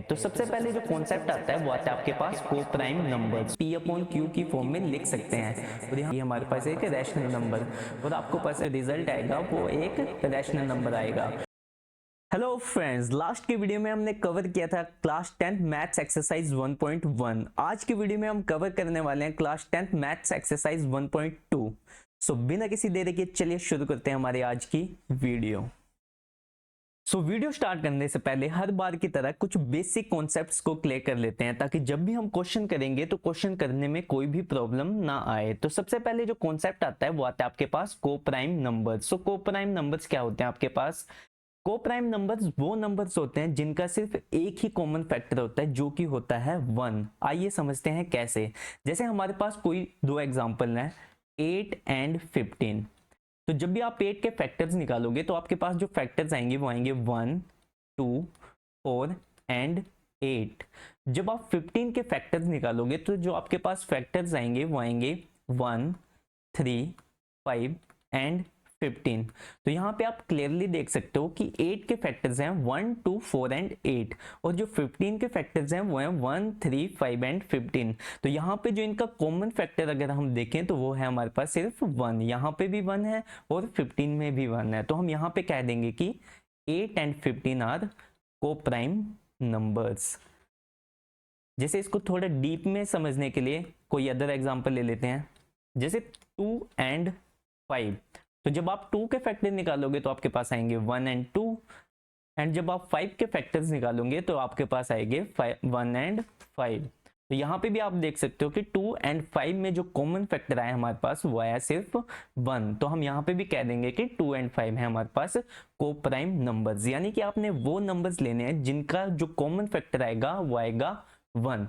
तो सबसे पहले जो कॉन्सेप्ट आता है वो आता है आपके पास को prime numbers p upon q की फॉर्म में लिख सकते हैं और यहाँ ये हमारे पास एक रैशनल नंबर और आपको पास रिजल्ट आएगा वो एक रैशनल नंबर आएगा। हेलो फ्रेंड्स, लास्ट की वीडियो में हमने कवर किया था क्लास 10 मैथ्स एक्सरसाइज 1.1। आज की वीडियो में हम कवर करने वाले हैं क्लास 10 मैथ्स एक्सरसाइज 1.2। सो बिना किसी देरी के चलिए शुरू करते हैं हमारी आज की वीडियो। वीडियो स्टार्ट करने से पहले हर बार की तरह कुछ बेसिक कॉन्सेप्ट्स को क्लियर कर लेते हैं ताकि जब भी हम क्वेश्चन करेंगे तो क्वेश्चन करने में कोई भी प्रॉब्लम ना आए। तो सबसे पहले जो कॉन्सेप्ट आता है वो आता है आपके पास को प्राइम नंबर्स। को प्राइम नंबर्स क्या होते हैं आपके पास? को प्राइम नंबर्स वो नंबर्स होते हैं जिनका सिर्फ एक ही कॉमन फैक्टर होता है जो कि होता है 1। आइए समझते हैं कैसे। जैसे हमारे पास कोई दो एग्जांपल हैं 8 एंड 15। तो जब भी आप 8 के फैक्टर्स निकालोगे तो आपके पास जो फैक्टर्स आएंगे वो आएंगे 1, 2, 4 एंड 8। जब आप 15 के फैक्टर्स निकालोगे तो जो आपके पास फैक्टर्स आएंगे वो आएंगे 1, 3, 5 एंड 15। तो यहाँ पे आप क्लियरली देख सकते हो कि 8 के फैक्टर्स हैं 1, 2, 4 एंड 8 और जो 15 के फैक्टर्स हैं वो हैं 1, 3, 5 एंड 15। तो यहाँ पे जो इनका कॉमन फैक्टर अगर हम देखें तो वो है हमारे पास सिर्फ 1। यहाँ पे भी 1 है और 15 में भी 1 है। तो हम यहाँ पे कह देंगे कि 8 and 15 are coprime numbers. जैसे इसको थोड़ा डीप में समझने के लिए कोई अदर एग्जाम्पल ले लेते हैं, जैसे 2 एंड 5। तो जब आप 2 के फैक्टर निकालोगे तो आपके पास आएंगे 1 एंड 2 एंड जब आप 5 के फैक्टर्स निकालोगे तो आपके पास आएंगे 1 एंड 5। तो यहाँ पे भी आप देख सकते हो कि 2 एंड 5 में जो कॉमन फैक्टर आया हमारे पास वो आया सिर्फ 1। तो हम यहाँ पे भी कह देंगे कि 2 एंड 5 है हमारे पास को प्राइम नंबर्स, यानी कि आपने वो नंबर्स लेने हैं जिनका जो कॉमन फैक्टर आएगा वो आएगा 1।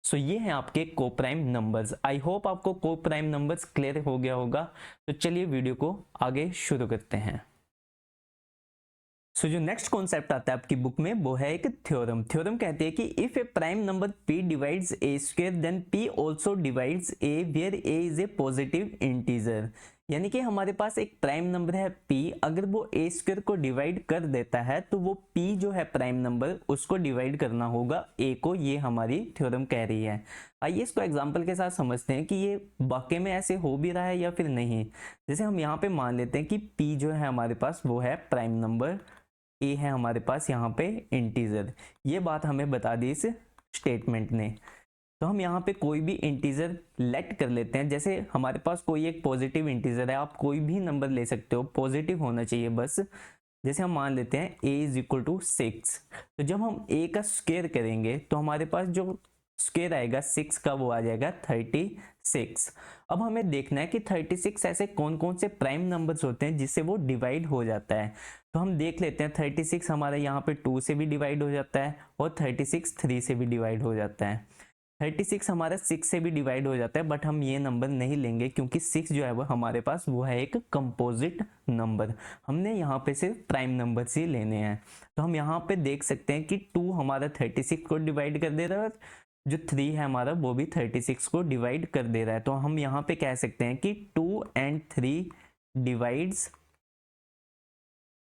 सो ये है आपके को प्राइम नंबर्स। आई होप आपको को प्राइम नंबर्स क्लियर हो गया होगा। तो चलिए वीडियो को आगे शुरू करते हैं। जो नेक्स्ट कॉन्सेप्ट आता है आपकी बुक में वो है एक थ्योरम। थ्योरम कहती है कि if a prime number p divides a square then p also divides a where a is a positive integer. यानी कि हमारे पास एक प्राइम नंबर है p, अगर वो a स्क्वायर को डिवाइड कर देता है तो वो p जो है प्राइम नंबर उसको डिवाइड करना होगा a को। ये हमारी थ्योरम कह रही है। आइए इसको एग्जांपल के साथ समझते हैं कि ये वाकई में ऐसे हो भी रहा है या फिर नहीं। जैसे हम यहाँ पे मान लेते हैं कि p जो है हमारे पास वो है प्राइम नंबर, a है हमारे पास यहाँ पे इंटीजर। ये बात हमें बता दी इस स्टेटमेंट ने। तो हम यहाँ पे कोई भी इंटीजर लेट कर लेते हैं। जैसे हमारे पास कोई एक पॉजिटिव इंटीजर है, आप कोई भी नंबर ले सकते हो, पॉजिटिव होना चाहिए बस। जैसे हम मान लेते हैं a इज इक्वल टू 6। तो जब हम a का स्क्वायर करेंगे तो हमारे पास जो स्क्वायर आएगा 6 का वो आ जाएगा 36। अब हमें देखना है कि 36 ऐसे कौन कौन से प्राइम नंबर्स होते हैं जिससे वो डिवाइड हो जाता है। तो हम देख लेते हैं 36 हमारा यहाँ पे 2 से भी डिवाइड हो जाता है और 36 3 से भी डिवाइड हो जाता है। 36 हमारा 6 से भी डिवाइड हो जाता है, बट हम ये नंबर नहीं लेंगे क्योंकि 6 जो है वो हमारे पास वो है एक कंपोजिट नंबर। हमने यहाँ पे सिर्फ प्राइम नंबर ही लेने हैं। तो हम यहाँ पे देख सकते हैं कि 2 हमारा 36 को डिवाइड कर दे रहा है, जो 3 है हमारा वो भी 36 को डिवाइड कर दे रहा है। तो हम यहाँ पे कह सकते हैं कि 2 एंड 3 डिवाइड्स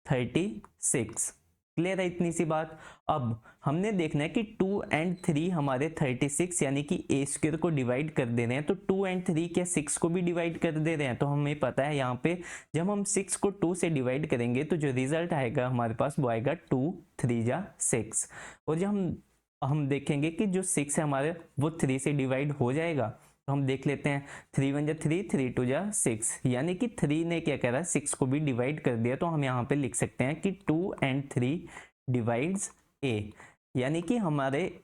36। क्लियर है इतनी सी बात। अब हमने देखना है कि 2 एंड 3 हमारे 36 यानी कि a स्क्वायर को डिवाइड कर दे रहे हैं। तो 2 एंड 3 क्या 6 को भी डिवाइड कर दे रहे हैं? तो हमें पता है यहाँ पे जब हम 6 को 2 से डिवाइड करेंगे तो जो रिजल्ट आएगा हमारे पास वो आएगा 2 3 जा 6। और जब हम देखेंगे कि जो 6 है हमारे वो 3 से डिवाइड हो जाएगा। तो हम देख लेते हैं 3 1 जा 3, 3 2 जा 6, यानी कि 3 ने क्या करा 6 को भी डिवाइड कर दिया। तो हम यहाँ पे लिख सकते हैं कि 2 एंड 3 डिवाइड्स a, यानी कि हमारे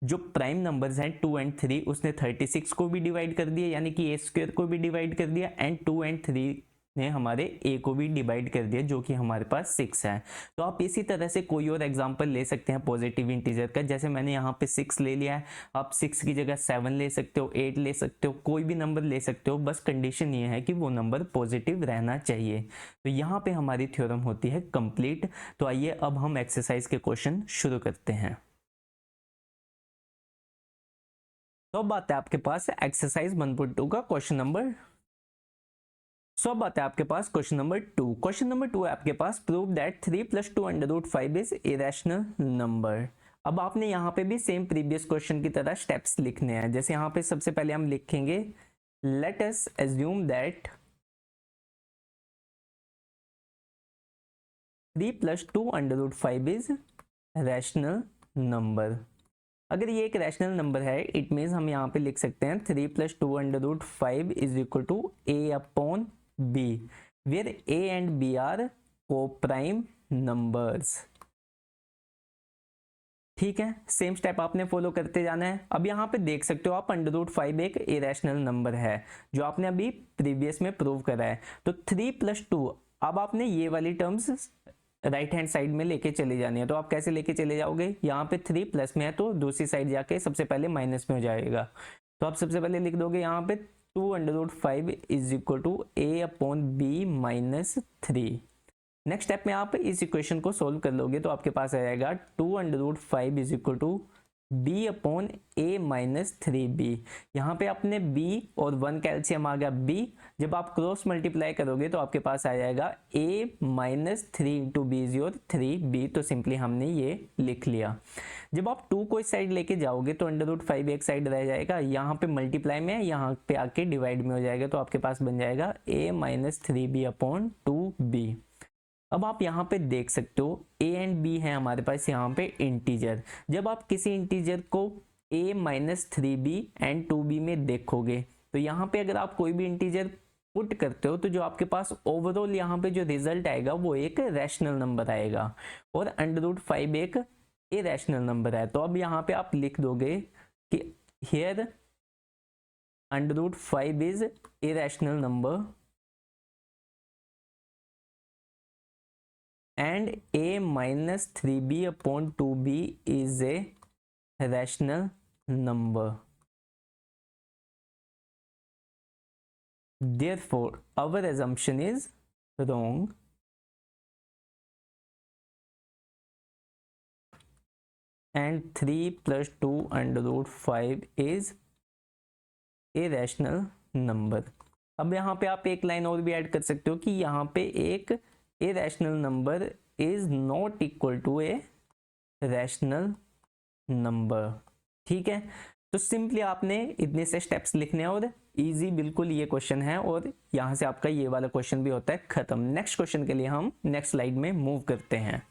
जो प्राइम नंबर्स हैं 2 एंड 3 उसने 36 को भी डिवाइड कर दिया, यानी कि a स्क्वायर को भी डिवाइड कर दिया एंड 2 एंड 3 ने हमारे a को भी डिवाइड कर दिया जो कि हमारे पास 6 है। तो आप इसी तरह से कोई और एग्जांपल ले सकते हैं पॉजिटिव इंटीजर का। जैसे मैंने यहाँ पे 6 ले लिया है, आप 6 की जगह 7 ले सकते हो, 8 ले सकते हो, कोई भी नंबर ले सकते हो, बस कंडीशन ये है कि वो नंबर पॉजिटिव रहना चाहिए। तो यहाँ पे हमारी थ्योरम होती है कंप्लीट। तो आइए अब हम एक्सरसाइज के क्वेश्चन शुरू करते हैं। तो अब बात है आपके पास एक्सरसाइज 1.2 का क्वेश्चन नंबर। अब बात है आपके पास क्वेश्चन नंबर 2। क्वेश्चन नंबर 2 है आपके पास, prove that 3 + 2 √5 is irrational number. अब आपने यहाँ पे भी सेम प्रीवियस क्वेश्चन की तरह स्टेप्स लिखने हैं। जैसे यहाँ पे सबसे पहले हम लिखेंगे let us assume that 3 + 2 √ 5 is rational number. अगर ये एक रैशनल नंबर है इट मीन्स हम यहाँ पे लिख सकते हैं 3 + 2 √ 5 is equal to a/b where a and b are coprime numbers. ठीक है, सेम स्टेप आपने फॉलो करते जाना है। अब यहाँ पे देख सकते हो आप √5 एक इरेशनल नंबर है जो आपने अभी प्रीवियस में प्रूव करा है। तो 3 + 2, अब आपने ये वाली टर्म्स राइट हैंड साइड में लेके चले जानी है। तो आप कैसे लेके चले जाओगे, यहाँ पे 3 प्लस में है तो दूसरी साइड जाके सबसे पहले माइनस में हो जाएगा। तो आप सबसे पहले लिख दोगे यहाँ पे 2√5 is equal to a/b - 3। Next step में आप इस इक्वेशन को सोल्व कर लोगे तो आपके पास आ जाएगा 2√5 is equal to b/a - 3b। यहाँ पे अपने b और 1 कैल्शियम आ गया b, जब आप क्रॉस मल्टीप्लाई करोगे तो आपके पास आ जाएगा a - 3 × b is your 3b। तो सिंपली हमने ये लिख लिया। जब आप 2 को इस साइड लेके जाओगे तो √5 एक साइड रह जाएगा, यहाँ पे मल्टीप्लाई में है, यहाँ पे आके डिवाइड में हो जाएगा। तो आपके पास बन जाएगा a - 3b/2b। अब आप यहाँ पे देख सकते हो a एंड b है हमारे पास यहाँ पे इंटीजर। जब आप किसी इंटीजर को a - 3b एंड 2b में देखोगे तो यहाँ पे अगर आप कोई भी इंटीजर पुट करते हो तो जो आपके पास ओवरऑल यहाँ पे जो रिजल्ट आएगा वो एक रैशनल नंबर आएगा और √5 एक इरेशनल नंबर है। तो अब यहाँ पे आप लिख दोगे कि here √5 is irrational number and a - 3b/2b is a rational number. Therefore, our assumption is wrong and 3 + 2 √5 is a rational number. अब यहाँ पे आप एक लाइन और भी ऐड कर सकते हो कि यहाँ पे एक irrational number is not equal to a rational number। ठीक है, तो सिंपली आपने इतने से स्टेप्स लिखने हैं और इजी बिल्कुल ये क्वेश्चन है और यहां से आपका ये वाला क्वेश्चन भी होता है खत्म। नेक्स्ट क्वेश्चन के लिए हम नेक्स्ट स्लाइड में मूव करते हैं।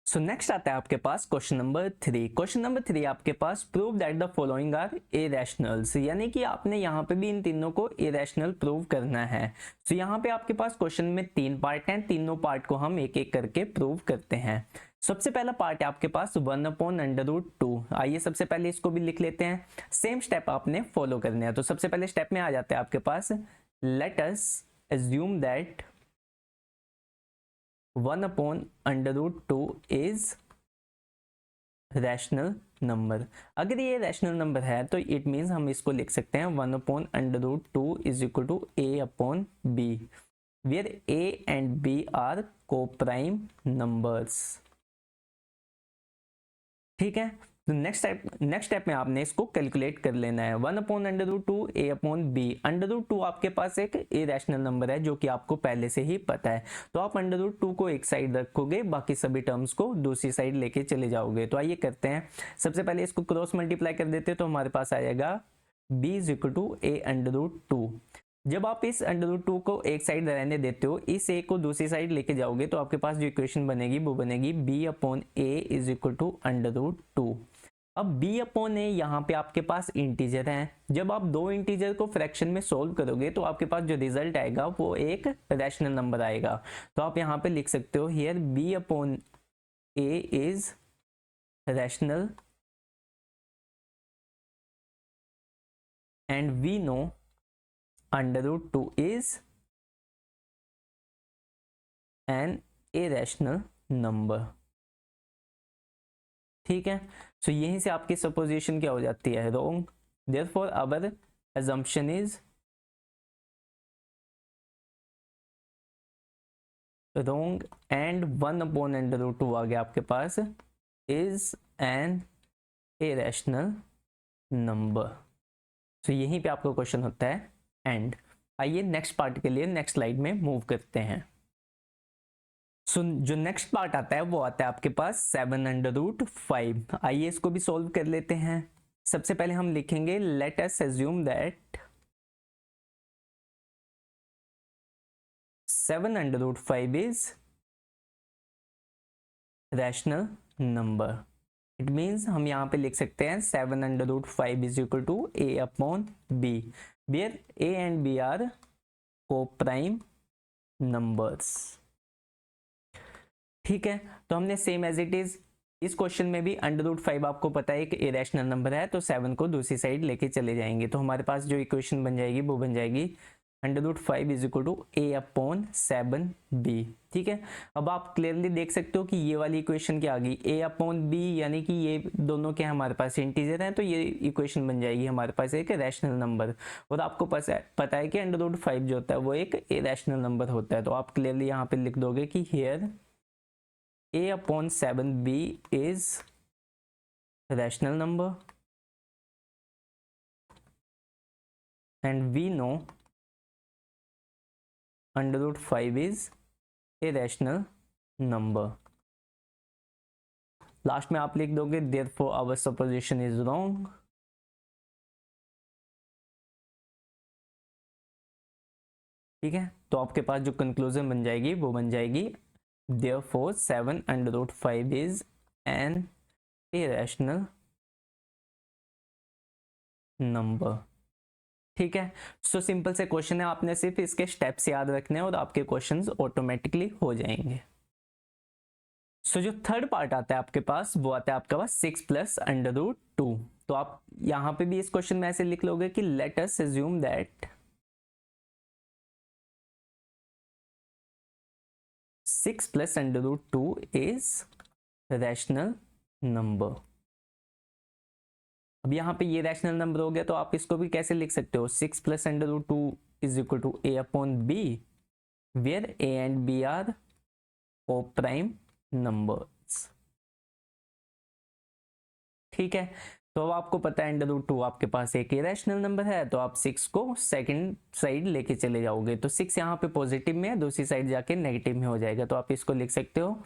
सो नेक्स्ट आता है आपके पास क्वेश्चन नंबर 3। क्वेश्चन नंबर 3 आपके पास prove that the following are irrationals, यानी कि आपने यहाँ पे भी इन तीनों को इरेशनल प्रूव करना है। सो यहाँ पे आपके पास क्वेश्चन में 3 पार्ट हैं, तीनों पार्ट को हम एक एक करके प्रूव करते हैं। सबसे पहला पार्ट है आपके पास 1/√2। आइए सबसे पहले इसको भी लिख लेते हैं। सेम स्टेप आपने फॉलो करने हैं। तो सबसे पहले स्टेप में आ जाते हैं आपके पास let us assume that 1/√2 is rational number. अगर ये रैशनल नंबर है तो इट मीन्स हम इसको लिख सकते हैं 1/√2 is equal to a/b where a and b are coprime numbers. ठीक है, तो नेक्स्ट स्टेप में आपने इसको कैलकुलेट कर लेना है। 1/√2 a/b। √2 आपके पास एक इरेशनल नंबर है जो कि आपको पहले से ही पता है, तो आप √2 को एक साइड रखोगे, बाकी सभी टर्म्स को दूसरी साइड लेके चले जाओगे। तो आइए करते हैं। सबसे पहले इसको क्रॉस मल्टीप्लाई कर देते हैं तो हमारे पास आ जाएगा b is equal to a/√2। जब आप इस √2 को एक साइड रहने देते हो, इस a को दूसरी साइड लेके जाओगे तो आपके पास जो इक्वेशन बनेगी वो बनेगी b/a इज इक्वल टू √2। अब b/a यहाँ पे आपके पास इंटीजर है। जब आप दो इंटीजर को फ्रैक्शन में सोल्व करोगे तो आपके पास जो रिजल्ट आएगा वो एक रैशनल नंबर आएगा। तो आप यहाँ पे लिख सकते हो here b/a is rational and we know √2 is an irrational number। ठीक है, सो यहीं से आपकी सपोजिशन क्या हो जाती है, wrong. Therefore our assumption is wrong and 1/√2 आ गया आपके पास is an irrational number। सो यहीं पे आपका क्वेश्चन होता है एंड। आइए नेक्स्ट पार्ट के लिए नेक्स्ट स्लाइड में मूव करते हैं। सो जो नेक्स्ट पार्ट आता है वो आता है आपके पास 7/5। आइए इसको भी सॉल्व कर लेते हैं। सबसे पहले हम लिखेंगे let us assume that 7/5 is rational number. It means हम यहाँ पे लिख सकते हैं 7/5 is equal to a upon b, where a and b are coprime numbers. ठीक है, तो हमने सेम एज इट इज इस क्वेश्चन में भी √5 आपको पता है कि इरेशनल नंबर है, तो 7 को दूसरी साइड लेके चले जाएंगे, तो हमारे पास जो इक्वेशन बन जाएगी वो बन जाएगी √5 is equal to a upon 7b। ठीक है, अब आप क्लियरली देख सकते हो कि ये वाली इक्वेशन क्या आ गई, a अपॉन b, यानी कि ये दोनों क्या हमारे पास इंटीजर हैं, तो ये इक्वेशन बन जाएगी हमारे पास एक रैशनल नंबर। और आपको पता है कि √5 जो होता है वो एक इरेशनल नंबर होता है, तो आप क्लियरली यहाँ पे लिख दोगे कि here a upon 7b is rational number and we know √5 is a rational number। Last में आप लिख दोगे therefore our supposition is wrong। ठीक है, तो आपके पास जो कंक्लूजन बन जाएगी वो बन जाएगी therefore 7/5 is an irrational number। ठीक है, सो सिंपल से क्वेश्चन है, आपने सिर्फ इसके स्टेप्स याद रखने हैं और आपके क्वेश्चंस ऑटोमेटिकली हो जाएंगे। सो जो थर्ड पार्ट आता है आपके पास वो आता है आपके पास 6 + √2। तो आप यहां पे भी इस क्वेश्चन में ऐसे लिख लोगे कि late us assume that 6 + √2 is rational number. अब यहाँ पे ये रैशनल नंबर हो गया, तो आप इसको भी कैसे लिख सकते हो, 6 + √2 is equal to a upon b, where a and b are coprime numbers. ठीक है, तो अब आपको पता है √2 आपके पास एक इरेशनल नंबर है, तो आप 6 को सेकंड साइड लेके चले जाओगे, तो 6 यहाँ पे पॉजिटिव में है, दूसरी साइड जाके नेगेटिव में हो जाएगा, तो आप इसको लिख सकते हो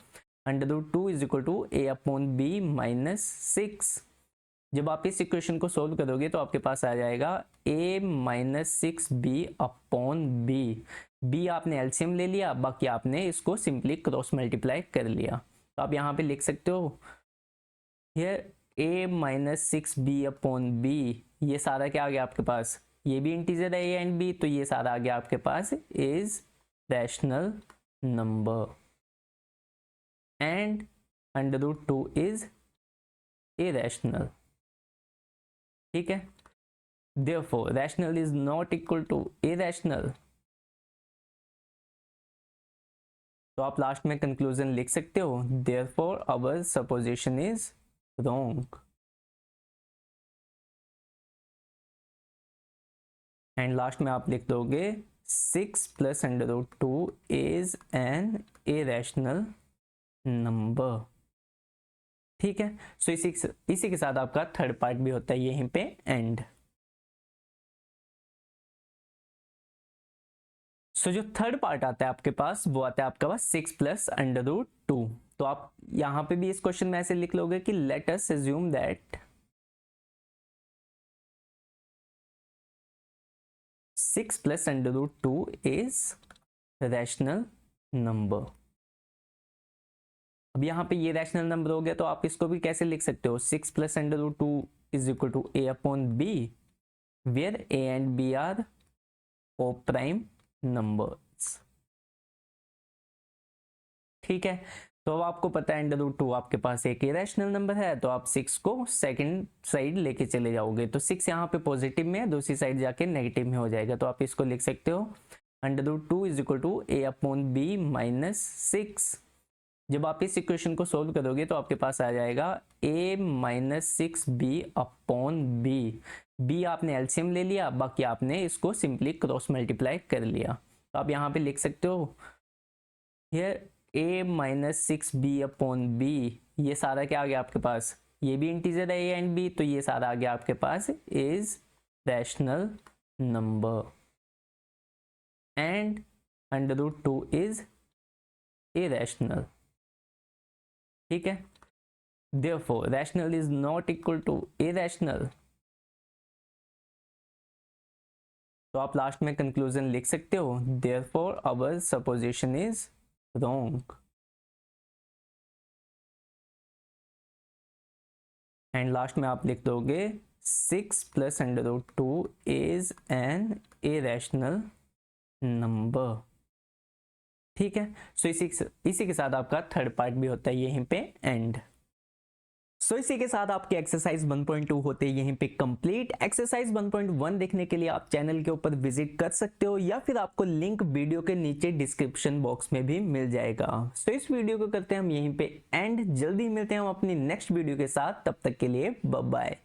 √2 is equal to a upon b minus 6। जब आप इस इक्वेशन को सोल्व करोगे तो आपके पास आ जाएगा a minus 6b upon b। b आपने एलसीएम ले लिया, बाकी आपने इसको सिंपली क्रॉस मल्टीप्लाई कर लिया, तो आप यहाँ पे लिख सकते हो here a minus 6b upon b। ये सारा क्या आ गया आपके पास, ये भी इंटीजर है a एंड b, तो ये सारा आ गया आपके पास is rational number and √2 is irrational. ठीक है, therefore rational is not equal to irrational। तो आप लास्ट में कंक्लूजन लिख सकते हो therefore our supposition is wrong। And last में आप लिख दोगे 6 + √2 is an irrational number। ठीक है, सो इसी के साथ आपका थर्ड पार्ट भी होता है यहीं पे एंड। सो जो थर्ड पार्ट आता है आपके पास वो आता है आपके पास 6 + √2। तो आप यहां पे भी इस क्वेश्चन में ऐसे लिख लोगे कि late us assume that 6 + √2 is rational number. अब यहाँ पे ये रैशनल नंबर हो गया, तो आप इसको भी कैसे लिख सकते हो, 6 + √2 is equal to a upon b, where a and b are coprime numbers. ठीक है, तो अब आपको पता है √2 आपके पास एक इरेशनल नंबर है, तो आप 6 को सेकंड साइड लेके चले जाओगे, तो 6 यहाँ पे पॉजिटिव में है, दूसरी साइड जाके नेगेटिव में हो जाएगा, तो आप इसको लिख सकते हो √2 is equal to a upon b minus 6। जब आप इस इक्वेशन को सोल्व करोगे तो आपके पास आ जाएगा a minus 6b upon b। b आपने एलसीएम ले लिया, बाकी आपने इसको सिंपली क्रॉस मल्टीप्लाई कर लिया, तो आप यहाँ पे लिख सकते हो here a minus 6b upon b। ये सारा क्या आ गया आपके पास, ये भी इंटीजर है a एंड b, तो ये सारा आ गया आपके पास is rational number and √2 is irrational, ठीक है। therefore rational is not equal to irrational, तो आप लास्ट में कंक्लूजन लिख सकते हो therefore our supposition is wrong, and last में आप लिख दोगे 6 + √2 is an irrational number, ठीक है। सो इसी के साथ आपका थर्ड पार्ट भी होता है यहीं पे एंड। सो इसी के साथ आपके एक्सरसाइज 1.2 होते हैं यहीं पे कंप्लीट। एक्सरसाइज 1.1 देखने के लिए आप चैनल के ऊपर विजिट कर सकते हो या फिर आपको लिंक वीडियो के नीचे डिस्क्रिप्शन बॉक्स में भी मिल जाएगा। सो इस वीडियो को करते हैं हम यहीं पे एंड, जल्दी मिलते हैं हम अपनी नेक्स्ट वीडियो के साथ, तब तक के लिए बाय बाय।